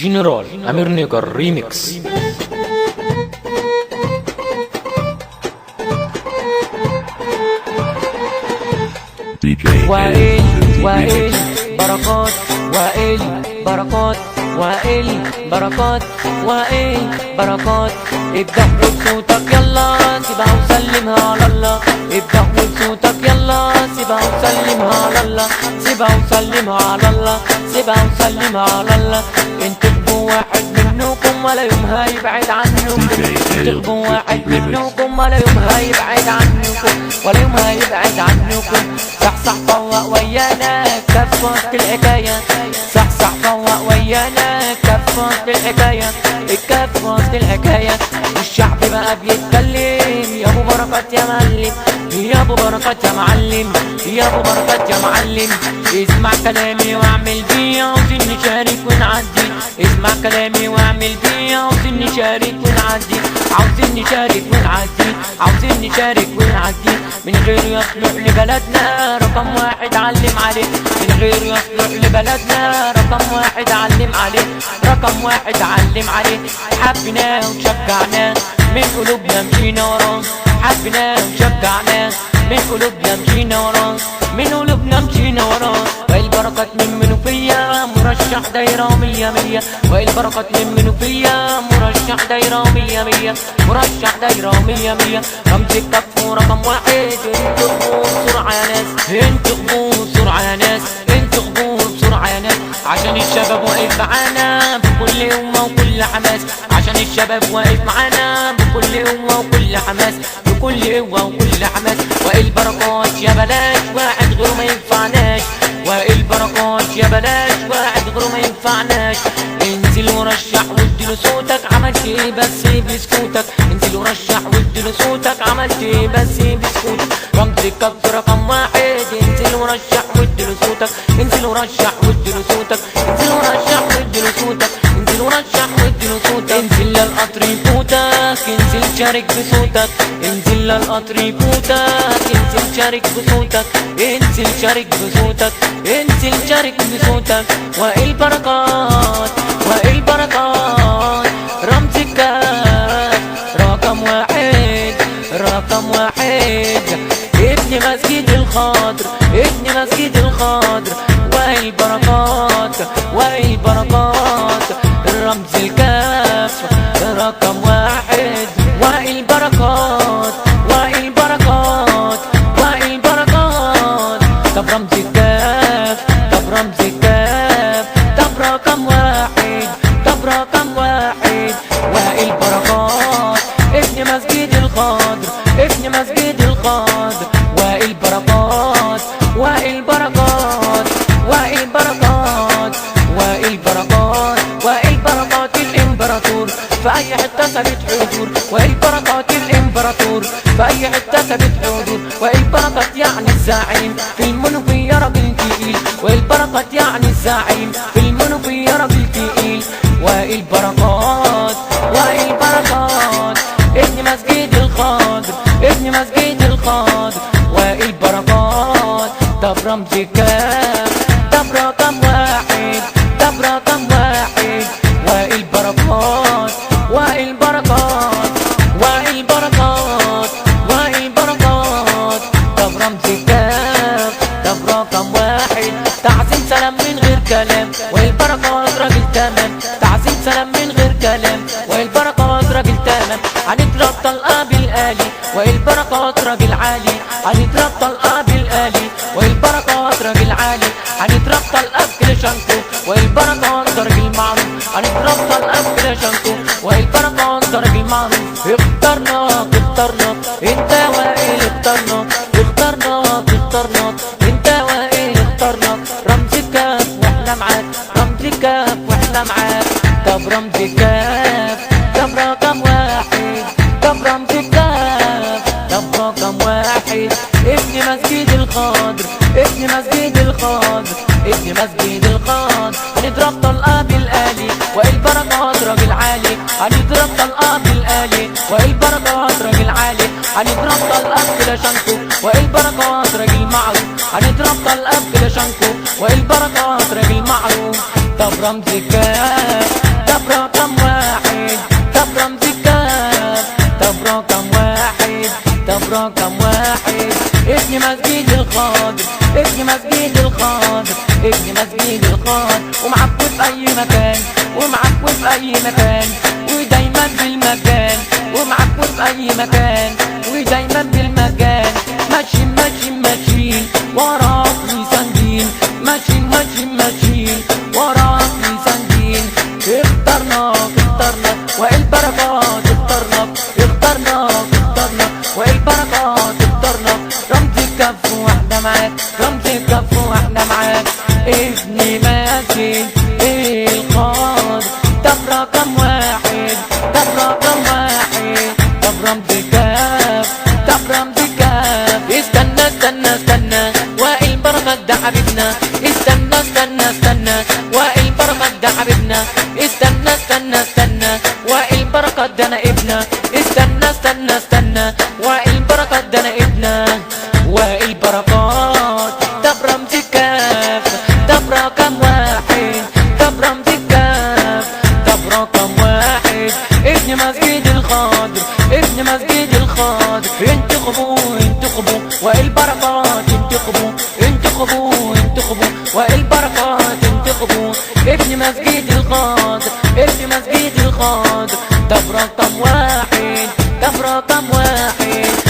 جنرال أمير نيجر ريميكس. وائل بركات، وائل بركات، وائل بركات، وائل بركات. ابدأ بصوتك يلا سيبها وسلمها على الله، ابدأ بصوتك يلا سيبها وسلمها على الله، سيبها وسلمها على الله، سيبها وسلمها على الله. انتخبوا واحد منكم ولا يوم هيبعد عنكم، انتخبوا واحد منكم ولا يوم هيبعد عنكم، ولا يوم هيبعد عنكم. صحصح فوق ويانا كف وسط الحكاية، صحصح فوق ويانا كف وسط الحكاية، الكف وسط الحكاية. والشعب بقى بيتكلم يا ابو بركات يا معلم، يا ابو بركات يا معلم، يا ابو بركات يا معلم. اسمع كلامي واعمل بيه، عاوزين نشارك ونعدي، اسمع كلامي واعمل بيه، عاوزين نشارك ونعدي، عاوزين نشارك ونعدي، عاوزين نشارك ونعدي. من غير يصلح لبلدنا رقم واحد علم عليه، من غير يصلح لبلدنا رقم واحد علم عليه، رقم واحد علم عليه. حبيناه وشجعناه من قلوبنا مشينا وراه، حبيناه وشجعناه من قلوبنا مشينا وراه، من قلوبنا مشينا وراه. والبركات من منوفية مرشح دايرة مية مية، والبركات من منوفية مرشح دايرة مية مية، مرشح دايرة مية مية. رمز الكف رقم واحد، انتخبوا بسرعة يا ناس، انتخبوا بسرعة يا ناس، انتخبوا بسرعة يا ناس. عشان الشباب واقف معانا بكل قوة وكل حماس، عشان الشباب واقف معانا بكل قوة وكل حماس، بكل قوة وكل حماس. والبركات يا بلاش واحد غيره ما ينفعناش، والبركات يا بلاش واحد غيره ما ينفعناش. انزل ورشح واديله صوتك، عملت ايه بس بسكوتك، انزل ورشح واديله صوتك، عملت ايه بس بسكوتك. رمز الكف رقم واحد، انزل ورشح واديله صوتك، انزل ورشح واديله صوتك، انزل ورشح واديله صوتك، انزل ورشح واديله صوتك. انزل للقطر يفوتك، انزل شارك بصوتك، انزل للقطر يفوتك، انزل شارك بصوتك، انزل شارك بصوتك، انزل شارك بصوتك. والبركات، والبركات رمز الكاف رقم واحد، رقم واحد. ابن مسجد الخضر، ابن مسجد الخضر. والبركات، والبركات رمز الكاف رقم واحد. والبركات، والبركات، والبركات. طب رمز الكاف، طب رمز الكاف، طب رقم واحد، طب رقم واحد. والبركات ابن مسجد الخضر، ابن مسجد الخضر. والبركات، والبركات، والبركات، والبركات، والبركات الامبراطور في اي حته ثابت حضور، والبركات الامبراطور في اي حته ثابت حضور. والبركات يعني الزعيم في المنوفيه راجل تقيل، والبركات يعني الزعيم في المنوفيه راجل تقيل. والبركات، والبركات ابن مسجد الخضر، ابن مسجد الخضر. والبركات طب رمز الكاف، طب رقم واحد، طب رقم واحد. والبركات، والبركات، والبركات، والبركات. طب رمز الكاف، طب رقم واحد. تعظيم سلام من غير كلام، والبركات راجل تمام، تعظيم سلام من غير كلام، والبركات راجل تمام. هنضرب طلقة بالآلي، والبركات راجل عالي، هنضرب طلقة بالآلي، والبركات راجل عالي. هنضرب طلقة بكلاشنكو، والبركات راجل معروف، هنضرب طلقة بكلاشنكو، والبركات راجل معروف. اخترناك، اخترناك انت وائل، اخترناك، اخترناك، اخترناك انت وائل، اخترناك. رمز الكاف واحنا معاك، رمز الكاف واحنا معاك. طب رمز الكاف، طب رقم واحد، طب رمز الكاف، طب رقم واحد. ابن مسجد الخضر، ابن مسجد الخضر، ابن مسجد الخضر. هنضرب طلقة بالآلي، والبركات راجل عالي، هنضرب طلقة بالآلي، والبركات راجل عالي. هنضرب طلقة بكلاشنكو، والبركات راجل معروف، هنضرب طلقة بكلاشنكو، والبركات راجل معروف. طب رمز الكاف، ابن مسجد الخاضر، ابن مسجد الخاضر، ابن مسجد الخاضر. ومعفو في اي مكان، ومعفو في اي مكان، ودايما بالمكان، ومعفو في اي مكان، ودايما بالمكان. ماشي ماشي ماشيين وراك مساندين، ماشي ماشي ماشيين وراك مساندين. اخترناك اخترناك والبركات اخترناك، اخترناك اخترناك والبركات اخترناك. رمز الكف واحدة معاك، رمز الكف واحدة معاك. ابن مسجد الخاضر، طب رقم واحد، طب رقم واحد، طب رمز الكف، طب رمز الكف. استنى استنى استنى وائل بركات ده حبيبنا، استنى استنى استنى وائل بركات ده حبيبنا. استنى استنى استنى وائل بركات ده انا ابنه، استنى استنى استنى وائل بركات ده انا ابنه. وائل بركات طب رمز الكاف، طب رقم واحد، طب رمز الكاف، طب رقم واحد. ابن مسجد الخاضر، ابن مسجد الخاضر. انتخبوا انتخبوا وائل بركات، انتخبوا انتخبوا انتخبوا وائل بركات، انتخبوا ابن مسجد الخاضر، ابن مسجد الخاضر. طب رقم واحد، طب رقم واحد.